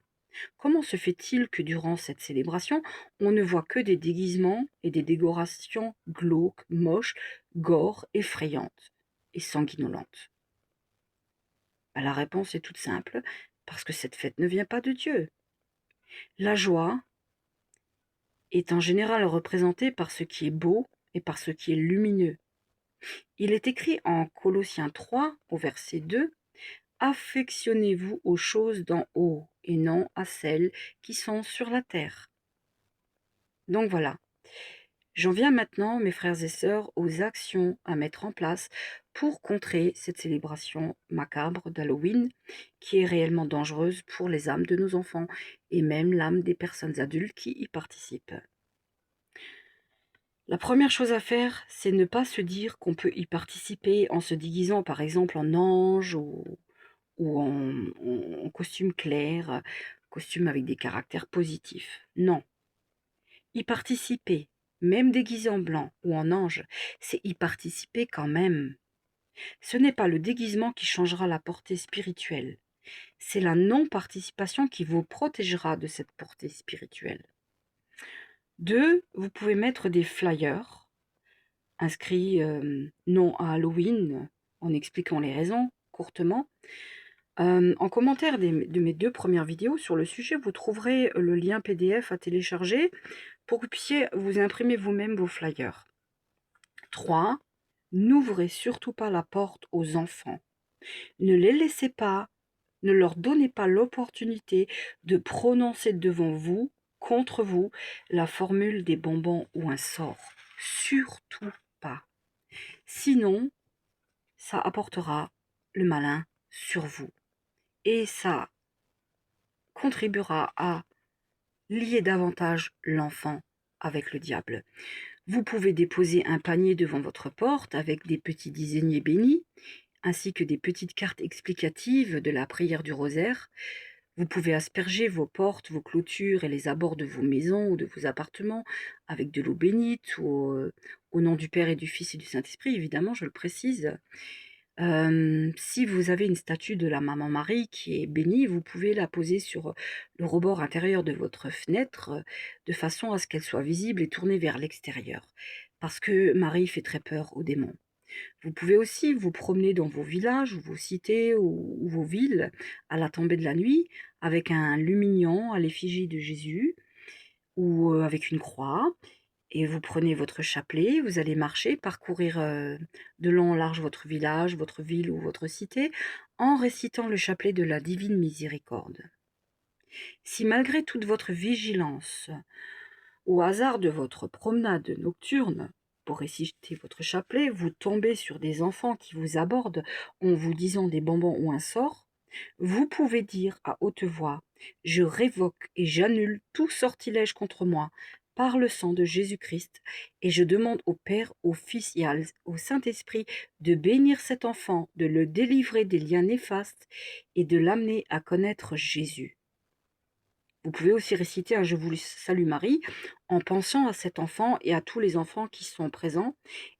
comment se fait-il que durant cette célébration, on ne voit que des déguisements et des décorations glauques, moches, gore, effrayantes et sanguinolentes? La réponse est toute simple, parce que cette fête ne vient pas de Dieu. La joie est en général représentée par ce qui est beau et par ce qui est lumineux. Il est écrit en Colossiens 3, au verset 2, affectionnez-vous aux choses d'en haut et non à celles qui sont sur la terre. Donc voilà, j'en viens maintenant, mes frères et sœurs, aux actions à mettre en place pour contrer cette célébration macabre d'Halloween qui est réellement dangereuse pour les âmes de nos enfants et même l'âme des personnes adultes qui y participent. La première chose à faire, c'est ne pas se dire qu'on peut y participer en se déguisant par exemple en ange ou en costume clair, costume avec des caractères positifs. Non. Y participer, même déguisé en blanc ou en ange, c'est y participer quand même. Ce n'est pas le déguisement qui changera la portée spirituelle, c'est la non-participation qui vous protégera de cette portée spirituelle. 2, vous pouvez mettre des flyers inscrits non à Halloween en expliquant les raisons courtement. En commentaire de mes 2 premières vidéos sur le sujet, vous trouverez le lien PDF à télécharger pour que vous puissiez vous imprimer vous-même vos flyers. 3, n'ouvrez surtout pas la porte aux enfants. Ne les laissez pas, ne leur donnez pas l'opportunité de prononcer devant vous, contre vous, la formule des bonbons ou un sort. Surtout pas. Sinon, ça apportera le malin sur vous. Et ça contribuera à lier davantage l'enfant avec le diable. Vous pouvez déposer un panier devant votre porte avec des petits dizainiers bénis, ainsi que des petites cartes explicatives de la prière du rosaire. Vous pouvez asperger vos portes, vos clôtures et les abords de vos maisons ou de vos appartements avec de l'eau bénite ou au nom du Père et du Fils et du Saint-Esprit, évidemment, je le précise. Si vous avez une statue de la Maman Marie qui est bénie, vous pouvez la poser sur le rebord intérieur de votre fenêtre, de façon à ce qu'elle soit visible et tournée vers l'extérieur, parce que Marie fait très peur aux démons. Vous pouvez aussi vous promener dans vos villages, ou vos cités, ou vos villes, à la tombée de la nuit, avec un lumignon à l'effigie de Jésus, ou avec une croix, et vous prenez votre chapelet, vous allez marcher, parcourir de long en large votre village, votre ville ou votre cité, en récitant le chapelet de la divine miséricorde. Si malgré toute votre vigilance, au hasard de votre promenade nocturne, pour réciter votre chapelet, vous tombez sur des enfants qui vous abordent en vous disant des bonbons ou un sort, vous pouvez dire à haute voix: je révoque et j'annule tout sortilège contre moi par le sang de Jésus-Christ, et je demande au Père, au Fils et au Saint-Esprit de bénir cet enfant, de le délivrer des liens néfastes et de l'amener à connaître Jésus. Vous pouvez aussi réciter un Je vous salue Marie en pensant à cet enfant et à tous les enfants qui sont présents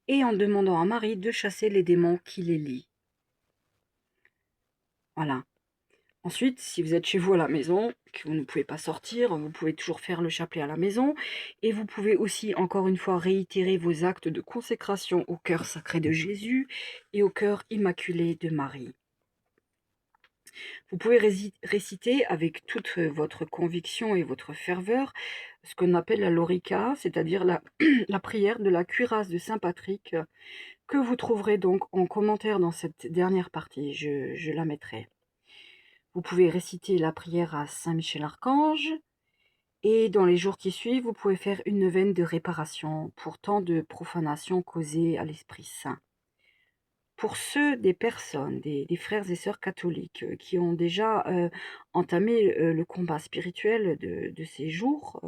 et en demandant à Marie de chasser les démons qui les lient. Voilà. Ensuite, si vous êtes chez vous à la maison, que vous ne pouvez pas sortir, vous pouvez toujours faire le chapelet à la maison et vous pouvez aussi encore une fois réitérer vos actes de consécration au cœur sacré de Jésus et au cœur immaculé de Marie. Vous pouvez réciter avec toute votre conviction et votre ferveur ce qu'on appelle la Lorica, c'est-à-dire la prière de la cuirasse de Saint Patrick, que vous trouverez donc en commentaire dans cette dernière partie, je la mettrai. Vous pouvez réciter la prière à Saint Michel Archange, et dans les jours qui suivent, vous pouvez faire une neuvaine de réparation pour tant de profanation causée à l'Esprit Saint. Pour ceux des personnes, des frères et sœurs catholiques qui ont déjà entamé le combat spirituel de ces jours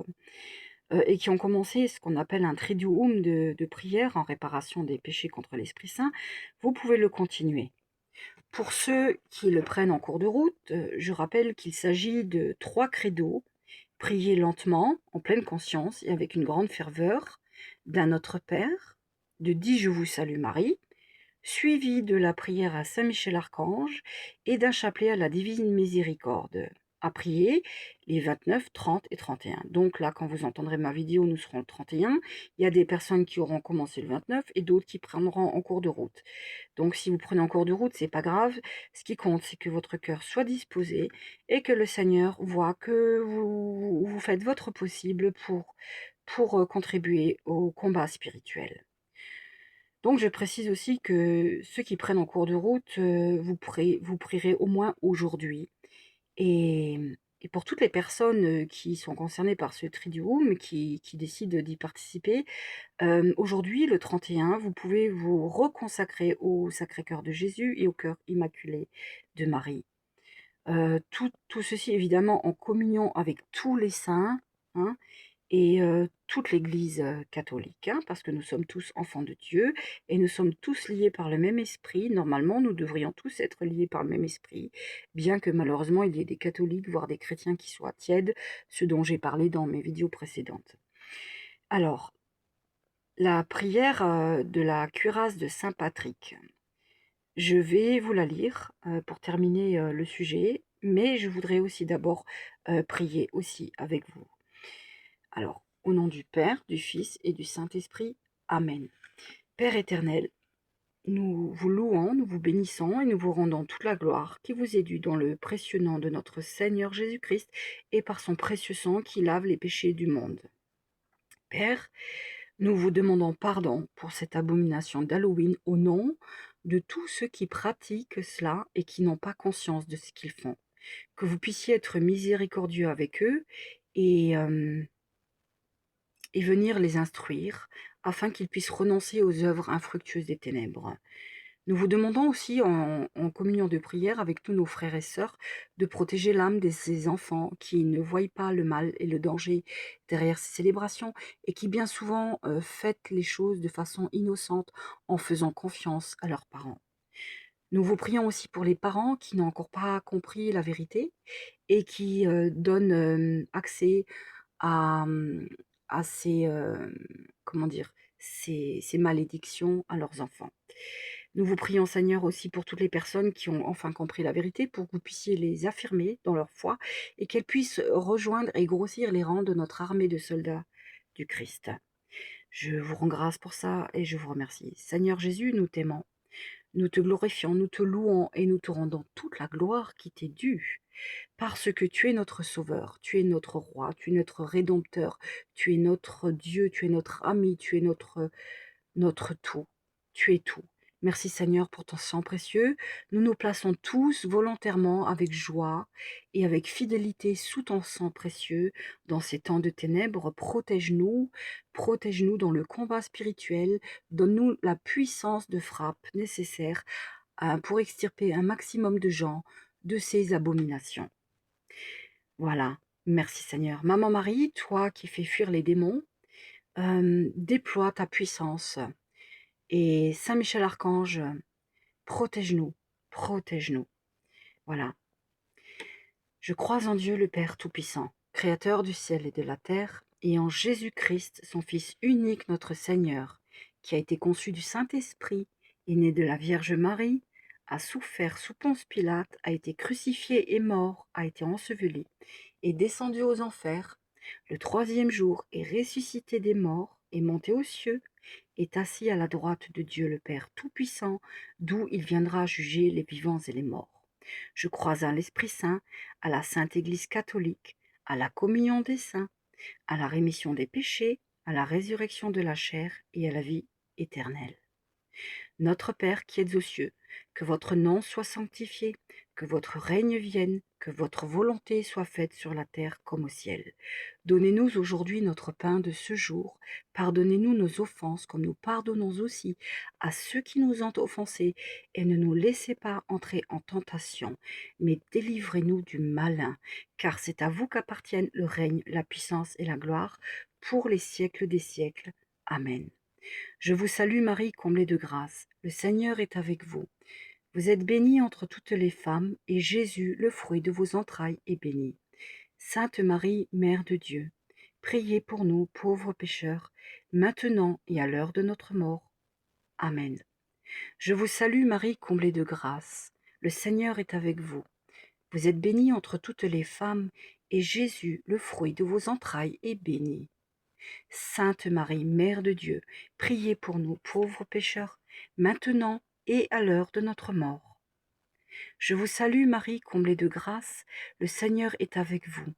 et qui ont commencé ce qu'on appelle un triduum de prière en réparation des péchés contre l'Esprit Saint, vous pouvez le continuer. Pour ceux qui le prennent en cours de route, je rappelle qu'il s'agit de 3 credos, priés lentement, en pleine conscience et avec une grande ferveur, d'un Notre Père, de 10 Je vous salue Marie, suivi de la prière à Saint Michel Archange et d'un chapelet à la Divine Miséricorde, à prier les 29, 30 et 31. Donc là, quand vous entendrez ma vidéo, nous serons le 31. Il y a des personnes qui auront commencé le 29 et d'autres qui prendront en cours de route. Donc si vous prenez en cours de route, c'est pas grave. Ce qui compte, c'est que votre cœur soit disposé et que le Seigneur voit que vous faites votre possible pour contribuer au combat spirituel. Donc je précise aussi que ceux qui prennent en cours de route, vous prierez au moins aujourd'hui. Et, et pour toutes les personnes qui sont concernées par ce Triduum, qui décident d'y participer, aujourd'hui, le 31, vous pouvez vous reconsacrer au Sacré-Cœur de Jésus et au Cœur Immaculé de Marie. Tout ceci évidemment en communion avec tous les saints, hein, et toute l'Église catholique, hein, parce que nous sommes tous enfants de Dieu et nous sommes tous liés par le même esprit. Normalement, nous devrions tous être liés par le même esprit, bien que malheureusement il y ait des catholiques, voire des chrétiens qui soient tièdes, ce dont j'ai parlé dans mes vidéos précédentes. Alors, la prière de la cuirasse de Saint Patrick. Je vais vous la lire pour terminer le sujet, mais je voudrais aussi d'abord prier aussi avec vous. Alors, au nom du Père, du Fils et du Saint-Esprit, Amen. Père éternel, nous vous louons, nous vous bénissons et nous vous rendons toute la gloire qui vous est due dans le précieux nom de notre Seigneur Jésus-Christ et par son précieux sang qui lave les péchés du monde. Père, nous vous demandons pardon pour cette abomination d'Halloween au nom de tous ceux qui pratiquent cela et qui n'ont pas conscience de ce qu'ils font. Que vous puissiez être miséricordieux avec eux et venir les instruire, afin qu'ils puissent renoncer aux œuvres infructueuses des ténèbres. Nous vous demandons aussi, en communion de prière avec tous nos frères et sœurs, de protéger l'âme de ces enfants qui ne voient pas le mal et le danger derrière ces célébrations et qui bien souvent fêtent les choses de façon innocente en faisant confiance à leurs parents. Nous vous prions aussi pour les parents qui n'ont encore pas compris la vérité et qui donnent accès à, à ces, comment dire, ces malédictions à leurs enfants. Nous vous prions, Seigneur, aussi pour toutes les personnes qui ont enfin compris la vérité, pour que vous puissiez les affirmer dans leur foi et qu'elles puissent rejoindre et grossir les rangs de notre armée de soldats du Christ. Je vous rends grâce pour ça et je vous remercie. Seigneur Jésus, nous t'aimons, nous te glorifions, nous te louons et nous te rendons toute la gloire qui t'est due. Parce que tu es notre Sauveur, tu es notre Roi, tu es notre Rédempteur, tu es notre Dieu, tu es notre ami, tu es notre tout. Tu es tout. Merci Seigneur pour ton sang précieux. Nous nous plaçons tous volontairement avec joie et avec fidélité sous ton sang précieux dans ces temps de ténèbres. Protège-nous dans le combat spirituel. Donne-nous la puissance de frappe nécessaire pour extirper un maximum de gens de ces abominations. Voilà, merci Seigneur. Maman Marie, toi qui fais fuir les démons, déploie ta puissance. Et Saint Michel Archange, protège-nous, protège-nous. Voilà. Je crois en Dieu le Père Tout-Puissant, Créateur du ciel et de la terre, et en Jésus-Christ, son Fils unique, notre Seigneur, qui a été conçu du Saint-Esprit, est né de la Vierge Marie, a souffert sous Ponce Pilate, a été crucifié et mort, a été enseveli, est descendu aux enfers, le troisième jour est ressuscité des morts, est monté aux cieux, est assis à la droite de Dieu le Père Tout-Puissant, d'où il viendra juger les vivants et les morts. Je crois en l'Esprit Saint, à la Sainte Église catholique, à la communion des saints, à la rémission des péchés, à la résurrection de la chair et à la vie éternelle. Notre Père qui êtes aux cieux, que votre nom soit sanctifié, que votre règne vienne, que votre volonté soit faite sur la terre comme au ciel. Donnez-nous aujourd'hui notre pain de ce jour. Pardonnez-nous nos offenses comme nous pardonnons aussi à ceux qui nous ont offensés. Et ne nous laissez pas entrer en tentation, mais délivrez-nous du malin. Car c'est à vous qu'appartiennent le règne, la puissance et la gloire pour les siècles des siècles. Amen. Je vous salue Marie, comblée de grâce. Le Seigneur est avec vous. Vous êtes bénie entre toutes les femmes, et Jésus, le fruit de vos entrailles, est béni. Sainte Marie, Mère de Dieu, priez pour nous pauvres pécheurs, maintenant et à l'heure de notre mort. Amen. Je vous salue Marie, comblée de grâce. Le Seigneur est avec vous. Vous êtes bénie entre toutes les femmes, et Jésus, le fruit de vos entrailles, est béni. Sainte Marie, Mère de Dieu, priez pour nous pauvres pécheurs, maintenant et à l'heure de notre mort. Je vous salue Marie, comblée de grâce, le Seigneur est avec vous.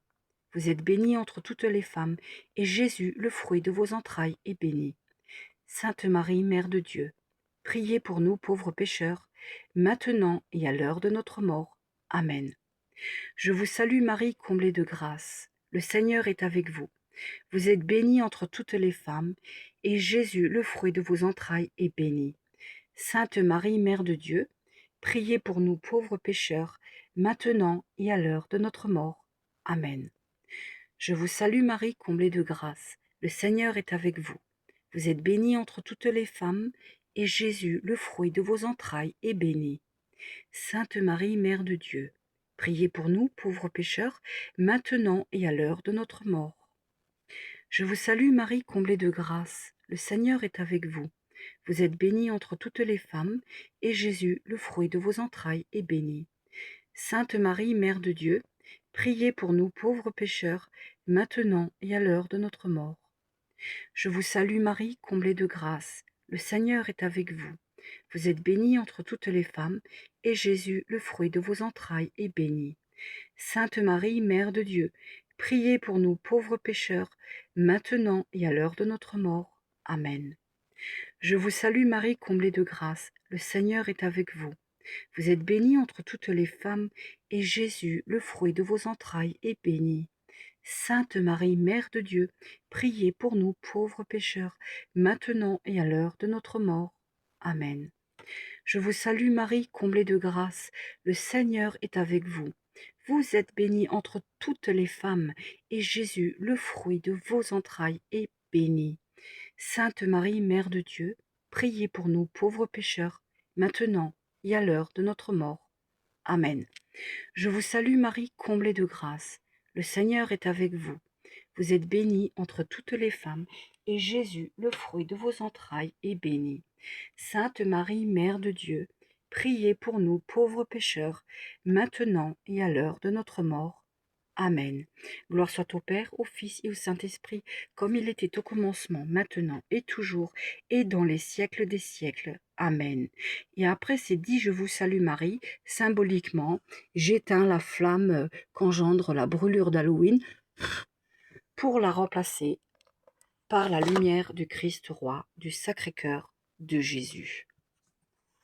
Vous êtes bénie entre toutes les femmes, et Jésus, le fruit de vos entrailles, est béni. Sainte Marie, Mère de Dieu, priez pour nous pauvres pécheurs, maintenant et à l'heure de notre mort. Amen. Je vous salue Marie, comblée de grâce. Le Seigneur est avec vous. Vous êtes bénie entre toutes les femmes, et Jésus, le fruit de vos entrailles, est béni. Sainte Marie, Mère de Dieu, priez pour nous pauvres pécheurs, maintenant et à l'heure de notre mort. Amen. Je vous salue Marie, comblée de grâce. Le Seigneur est avec vous. Vous êtes bénie entre toutes les femmes, et Jésus, le fruit de vos entrailles, est béni. Sainte Marie, Mère de Dieu, priez pour nous, pauvres pécheurs, maintenant et à l'heure de notre mort. Je vous salue Marie, comblée de grâce. Le Seigneur est avec vous. Vous êtes bénie entre toutes les femmes, et Jésus, le fruit de vos entrailles, est béni. Sainte Marie, Mère de Dieu, priez pour nous pauvres pécheurs, maintenant et à l'heure de notre mort. Je vous salue Marie, comblée de grâce. Le Seigneur est avec vous. Vous êtes bénie entre toutes les femmes, et Jésus, le fruit de vos entrailles, est béni. Sainte Marie, Mère de Dieu, priez pour nous pauvres pécheurs, maintenant et à l'heure de notre mort. Amen. Je vous salue Marie, comblée de grâce. Le Seigneur est avec vous. Vous êtes bénie entre toutes les femmes, et Jésus, le fruit de vos entrailles, est béni. Sainte Marie, Mère de Dieu, priez pour nous pauvres pécheurs, maintenant et à l'heure de notre mort. Amen. Je vous salue Marie, comblée de grâce, le Seigneur est avec vous. Vous êtes bénie entre toutes les femmes, et Jésus, le fruit de vos entrailles, est béni. Sainte Marie, Mère de Dieu, priez pour nous pauvres pécheurs, maintenant et à l'heure de notre mort. Amen. Je vous salue Marie, comblée de grâce. Le Seigneur est avec vous. Vous êtes bénie entre toutes les femmes, et Jésus, le fruit de vos entrailles, est béni. Sainte Marie, Mère de Dieu, priez pour nous pauvres pécheurs, maintenant et à l'heure de notre mort. Amen. Gloire soit au Père, au Fils et au Saint-Esprit, comme il était au commencement, maintenant et toujours, et dans les siècles des siècles. Amen. Et après ces dit Je vous salue Marie, symboliquement, j'éteins la flamme qu'engendre la brûlure d'Halloween pour la remplacer par la lumière du Christ roi, du Sacré-Cœur de Jésus.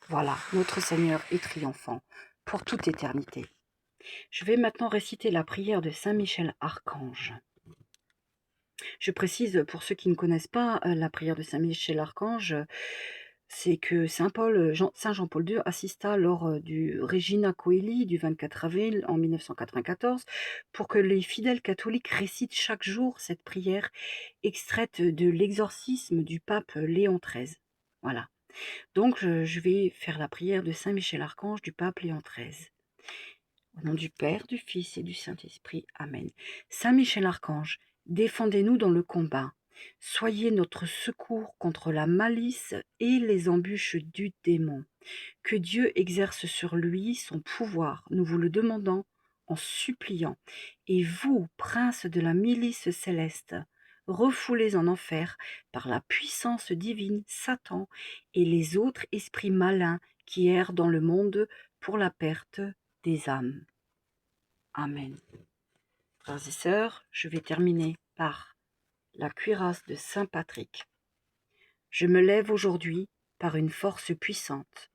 Voilà, notre Seigneur est triomphant pour toute éternité. Je vais maintenant réciter la prière de Saint Michel Archange. Je précise, pour ceux qui ne connaissent pas la prière de Saint Michel Archange, c'est que Saint Jean-Paul II assista lors du Regina Coeli du 24 avril en 1994 pour que les fidèles catholiques récitent chaque jour cette prière extraite de l'exorcisme du pape Léon XIII. Voilà. Donc je vais faire la prière de Saint Michel Archange du pape Léon XIII. Au nom du Père, du Fils et du Saint-Esprit. Amen. Saint Michel Archange, défendez-nous dans le combat. Soyez notre secours contre la malice et les embûches du démon. Que Dieu exerce sur lui son pouvoir, nous vous le demandons en suppliant. Et vous, princes de la milice céleste, refoulez en enfer par la puissance divine Satan et les autres esprits malins qui errent dans le monde pour la perte des âmes. Amen. Frères et sœurs, je vais terminer par la cuirasse de Saint Patrick. Je me lève aujourd'hui par une force puissante,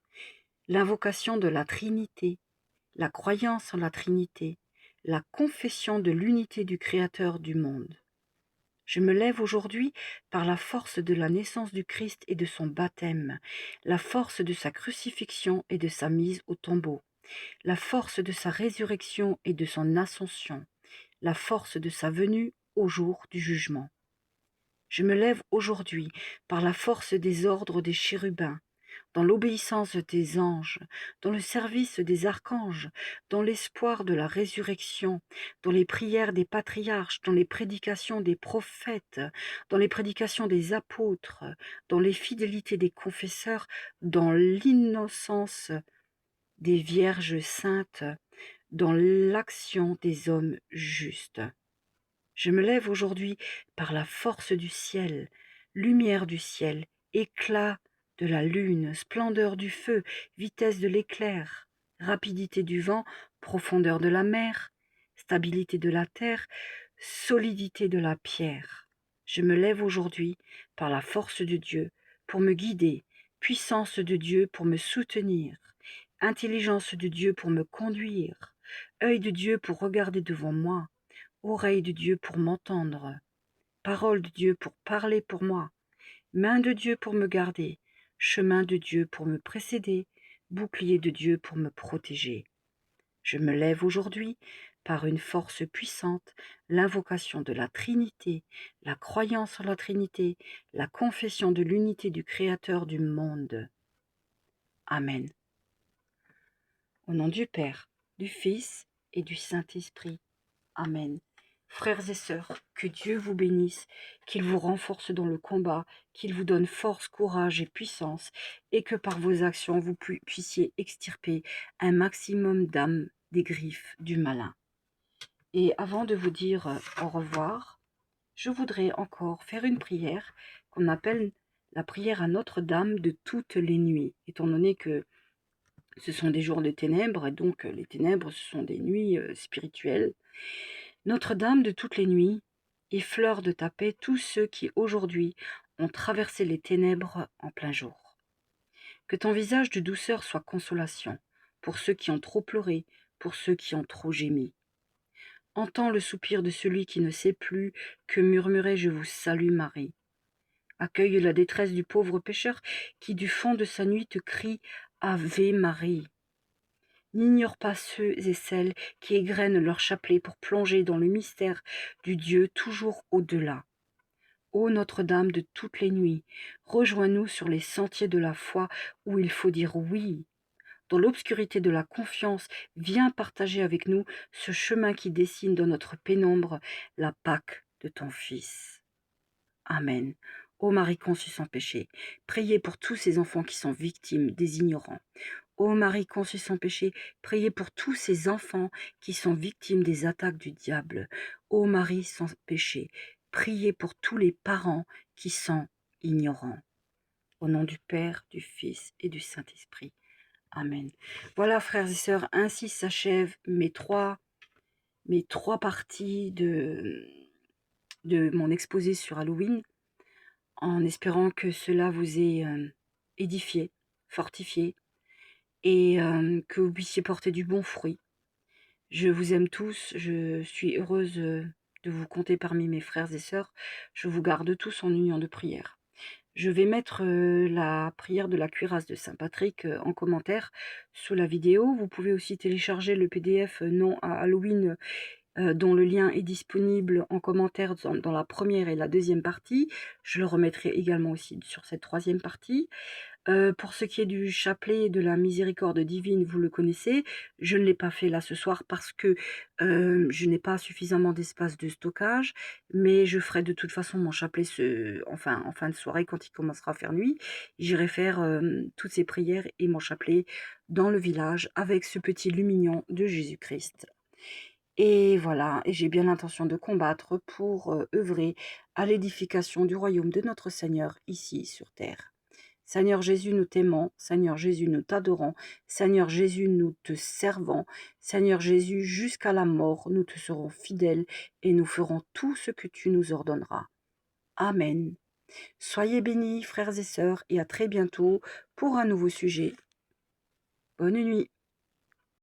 l'invocation de la Trinité, la croyance en la Trinité, la confession de l'unité du Créateur du monde. Je me lève aujourd'hui par la force de la naissance du Christ et de son baptême, la force de sa crucifixion et de sa mise au tombeau, la force de sa résurrection et de son ascension, la force de sa venue au jour du jugement. Je me lève aujourd'hui par la force des ordres des chérubins, dans l'obéissance des anges, dans le service des archanges, dans l'espoir de la résurrection, dans les prières des patriarches, dans les prédications des prophètes, dans les prédications des apôtres, dans les fidélités des confesseurs, dans l'innocence des vierges saintes, dans l'action des hommes justes. Je me lève aujourd'hui par la force du ciel, lumière du ciel, éclat de la lune, splendeur du feu, vitesse de l'éclair, rapidité du vent, profondeur de la mer, stabilité de la terre, solidité de la pierre. Je me lève aujourd'hui par la force de Dieu pour me guider, puissance de Dieu pour me soutenir, intelligence de Dieu pour me conduire, œil de Dieu pour regarder devant moi, oreille de Dieu pour m'entendre, parole de Dieu pour parler pour moi, main de Dieu pour me garder, chemin de Dieu pour me précéder, bouclier de Dieu pour me protéger. Je me lève aujourd'hui par une force puissante, l'invocation de la Trinité, la croyance en la Trinité, la confession de l'unité du Créateur du monde. Amen. Au nom du Père, du Fils et du Saint-Esprit. Amen. Frères et sœurs, que Dieu vous bénisse, qu'il vous renforce dans le combat, qu'il vous donne force, courage et puissance, et que par vos actions vous puissiez extirper un maximum d'âmes des griffes du malin. Et avant de vous dire au revoir, je voudrais encore faire une prière qu'on appelle la prière à Notre-Dame de toutes les nuits, étant donné que ce sont des jours de ténèbres, et donc les ténèbres, ce sont des nuits spirituelles. Notre-Dame de toutes les nuits, effleure de ta paix tous ceux qui aujourd'hui ont traversé les ténèbres en plein jour. Que ton visage de douceur soit consolation pour ceux qui ont trop pleuré, pour ceux qui ont trop gémi. Entends le soupir de celui qui ne sait plus que murmurer « Je vous salue Marie ». Accueille la détresse du pauvre pécheur qui du fond de sa nuit te crie « Ave Marie ». N'ignore pas ceux et celles qui égrènent leur chapelet pour plonger dans le mystère du Dieu toujours au-delà. Ô Notre-Dame de toutes les nuits, rejoins-nous sur les sentiers de la foi où il faut dire oui. Dans l'obscurité de la confiance, viens partager avec nous ce chemin qui dessine dans notre pénombre la Pâque de ton Fils. Amen. Ô Marie conçue sans péché, priez pour tous ces enfants qui sont victimes des ignorants. Ô Marie conçue sans péché, priez pour tous ces enfants qui sont victimes des attaques du diable. Ô Marie sans péché, priez pour tous les parents qui sont ignorants. Au nom du Père, du Fils et du Saint-Esprit. Amen. Voilà, frères et sœurs, ainsi s'achèvent mes trois parties de mon exposé sur Halloween, en espérant que cela vous ait édifié, fortifié, et que vous puissiez porter du bon fruit. Je vous aime tous, je suis heureuse de vous compter parmi mes frères et sœurs. Je vous garde tous en union de prière. Je vais mettre la prière de la cuirasse de Saint Patrick en commentaire sous la vidéo. Vous pouvez aussi télécharger le PDF Non à Halloween dont le lien est disponible en commentaire dans la première et la deuxième partie. Je le remettrai également aussi sur cette troisième partie. Pour ce qui est du chapelet de la miséricorde divine, vous le connaissez. Je ne l'ai pas fait là ce soir parce que je n'ai pas suffisamment d'espace de stockage, mais je ferai de toute façon mon chapelet en fin de soirée quand il commencera à faire nuit. J'irai faire toutes ces prières et mon chapelet dans le village avec ce petit lumignon de Jésus-Christ. Et voilà, et j'ai bien l'intention de combattre pour œuvrer à l'édification du royaume de notre Seigneur ici sur terre. Seigneur Jésus, nous t'aimons. Seigneur Jésus, nous t'adorons. Seigneur Jésus, nous te servons. Seigneur Jésus, jusqu'à la mort, nous te serons fidèles et nous ferons tout ce que tu nous ordonneras. Amen. Soyez bénis, frères et sœurs, et à très bientôt pour un nouveau sujet. Bonne nuit.